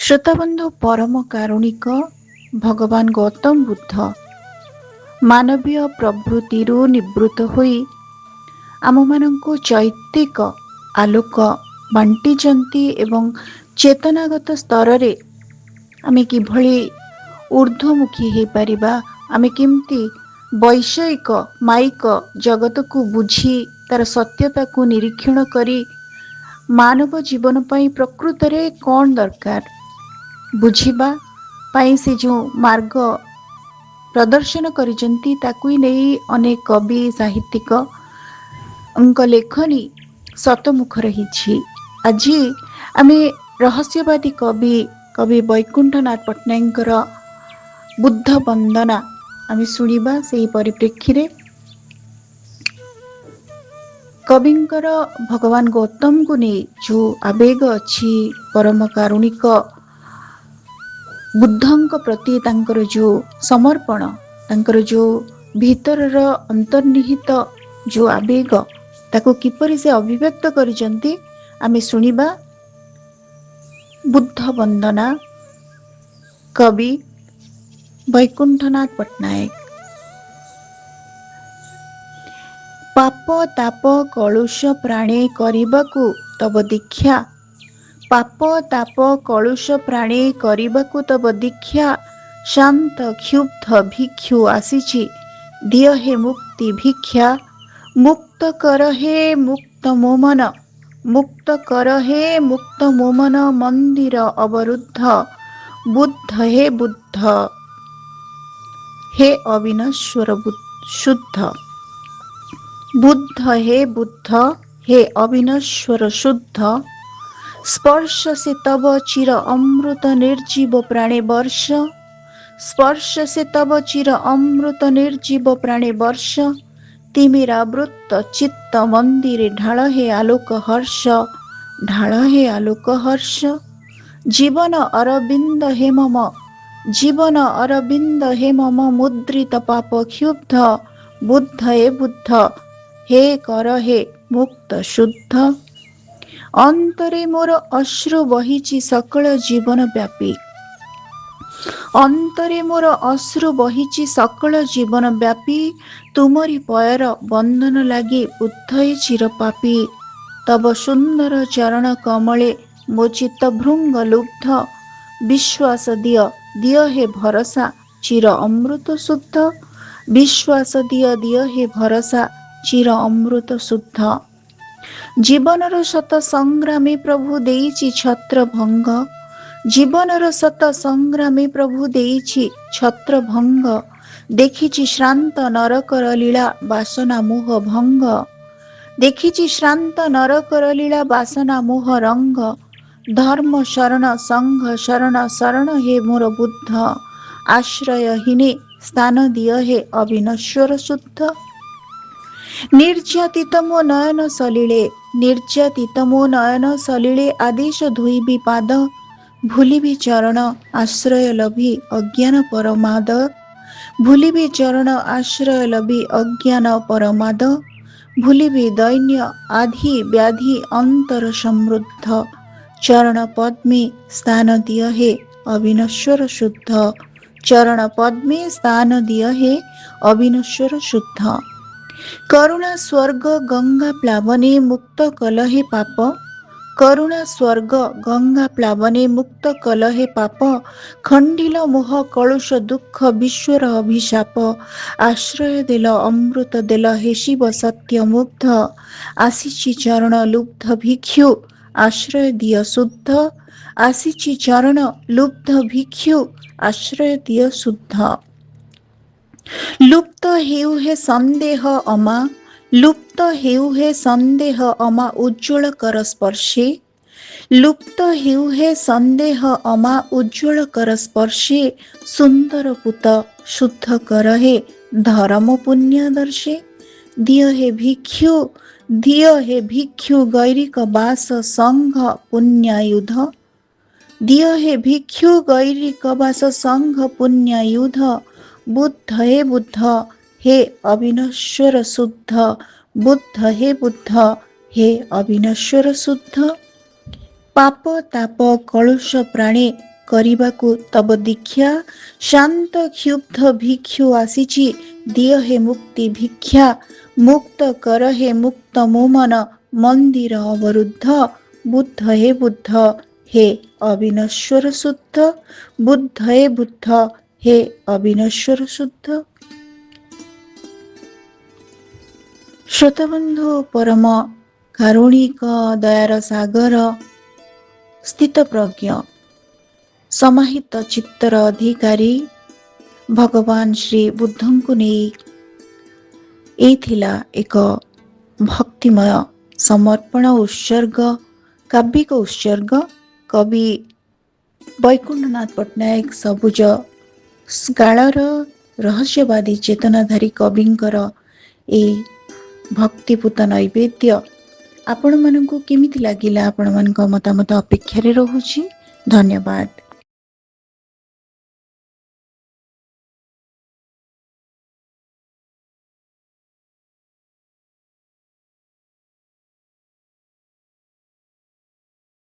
श्रोताबंधु परम कारुणिक भगवान गौतम बुद्ध मानवीय प्रवृत्ति निवृत्त होई आम मानंकु चैतिक आलोक बांटिचंती एवं चेतनागत स्तर रे आमे किभଳି ऊर्ध्वमुखी हो पारिबा, आमे केमती वैषयिक माइक जगत को बुझी तार सत्यता को निरीक्षण करी मानव जीवन पाई प्रकृत रे कौन दरकार बुझिबा पाई से जो मार्ग प्रदर्शन करिजंती ताकु ही नहीं अनेक कवि साहित्यिक उनका लेखनी सतमुख रही। आज आमे रहस्यवादी कवि वैकुंठनाथ पट्टनायकर बुद्ध वंदना आमे सुनिबा। से परिप्रेक्षी रे कविंकर भगवान गौतम को नहीं जो आवेग अच्छी परम कारुणिक बुद्धंक प्रति तांकर जो समर्पण, तांकर जो भीतर अंतर्निहित जो आवेग ताको किपरि से अभिव्यक्त करिसंती आमे सुनिबा। बुद्ध वंदना कवि वैकुंठनाथ पट्टनायक। पाप ताप कलुष प्राणे करिबाकु तब दीक्षा, पाप ताप कलुष प्राणे करिबाकु तब दीक्षा, शांत क्षुब्ध भिक्षु आसीछि दिय हे मुक्ति भिक्षा, मुक्त कर हे मुक्त मोमन, मुक्त कर हे मुक्त मोमन मंदिर अवरुद्ध, बुद्ध हे बुद्ध हे अविनश्वर शुद्ध, बुद्ध हे बुद्ध हे अविनश्वर शुद्ध, स्पर्श से तब चिर अमृत निर्जीव प्राणे वर्ष, स्पर्श से तब चिर अमृत निर्जीव प्राणे वर्ष, तिमिरावृत्त चित्त मंदिरे ढाल हे आलोक हर्ष, ढाल हे आलोक हर्ष, जीवन अरविंद हे मम, जीवन अरविंद हे मम मुद्रित पाप क्षुब्ध, बुद्ध हे बुद्ध हे कर हे मुक्त शुद्ध, अंतरे मोर अश्रु बहिची सकल जीवन व्यापी, अंतरे मोर अश्रु बहिची सकल जीवन व्यापी, तुमरी पयर बंधन लागे बुद्ध हे चिरपापी, तब सुंदर चरण कमले मो चित्त भृंग लुब्ध, विश्वास दिय दिय हे भरसा चिर अमृत शुद्ध, विश्वास दिय दिय हे भरसा चिर अमृत शुद्ध, जीवनर शत संग्रामे प्रभु देइछि छत्र भंग, जीवनर शत संग्रामे प्रभु देइछि छत्र भंग, देखिछि श्रांत नरकर लीला वासना मोह भंग, देखिछि श्रांत नरकर लीला वासना मोह रंग, धर्म शरण संघ शरण शरण हे मोर बुद्ध, आश्रयहीने स्थान दिय हे अविनश्वर शुद्ध, निर्यातित मो नयन सलिले, निर्यातित मो नयन सलिले आदेश धोइबी पाद, भूलिबी चरण आश्रय लभी अज्ञान परमाद, भूलिबी चरण आश्रय लभी अज्ञान परमाद, भूलिबी दैन्य आधि व्याधि अंतर समृद्ध, चरण पद्मे स्थान दिय हे अविनश्वर शुद्ध, चरण पद्मे स्थान दिय हे अविनश्वर शुद्ध, करुणा स्वर्ग गंगा प्लावने मुक्त कलहे पाप, करुणा स्वर्ग गंगा प्लावने मुक्त कलहे पाप, खंडिल मोह कलुष दुख विश्वर अभिशाप, आश्रय देल अमृत देल हे शिव सत्य मुग्ध, आसीछि चरण लुब्ध भिक्षु आश्रय दिय शुद्ध, आसीछि चरण लुब्ध भिक्षु आश्रय दिय शुद्ध, लुप्त हेउ हे संदेह अमा, लुप्त हेउ हे संदेह अमा उज्ज्वल कर स्पर्शे, लुप्त हेउ हे संदेह अमा उज्ज्वल कर स्पर्शे, सुंदर पुत शुद्ध कर हे धर्म पुण्य दर्शे, दिय हे भिक्षु, दिय हे भिक्षु गैरिक बास संघ पुण्यायुध, दिय हे भिक्षु गैरिक बास संघ पुण्यायुध, बुद्ध हे बुद्ध हे अविनश्वर शुद्ध, बुद्ध हे बुद्ध हे अविनश्वर शुद्ध, पाप ताप कलुष प्राणे କରିବାକୁ ତବ ଦୀକ୍ଷା। ଶାନ୍ତ କ୍ଷୁବ୍ଧ ଭିକ୍ଷୁ ଆସିଛି ଦିଅ ହେ ମୁକ୍ତି ଭିକ୍ଷା। ମୁକ୍ତ କର ହେ ମୁକ୍ତ ମୋ ମନ ମନ୍ଦିର ଅବରୁଦ୍ଧ। ବୁଦ୍ଧ ହେ ବୁଦ୍ଧ ହେ ଅବିନଶ୍ୱର ଶୁଦ୍ଧ। ବୁଦ୍ଧ ହେ ବୁଦ୍ଧ ହେ ଅବିନଶ୍ୱର ଶୁଦ୍ଧ। ଶ୍ରୋତବନ୍ଧୁ ପରମ କାରୁଣିକ ଦୟାର ସାଗର ସ୍ଥିତପ୍ରଜ୍ଞ ସମାହିତ ଚିତ୍ତର ଅଧିକାରୀ ଭଗବାନ ଶ୍ରୀ ବୁଦ୍ଧଙ୍କୁ ନେଇ ଏଇ ଥିଲା ଏକ ଭକ୍ତିମୟ ସମର୍ପଣ ଉତ୍ସର୍ଗ, କାବ୍ୟିକ ଉତ୍ସର୍ଗ। କବି ବୈକୁଣ୍ଠନାଥ ପଟ୍ଟନାୟକ ସବୁଜ କାଳର ରହସ୍ୟବାଦୀ ଚେତନାଧାରୀ କବିଙ୍କର ଏଇ ଭକ୍ତିପୂତ ନୈବେଦ୍ୟ ଆପଣମାନଙ୍କୁ କେମିତି ଲାଗିଲା? ଆପଣମାନଙ୍କ ମତାମତ ଅପେକ୍ଷାରେ ରହୁଛି। ଧନ୍ୟବାଦ।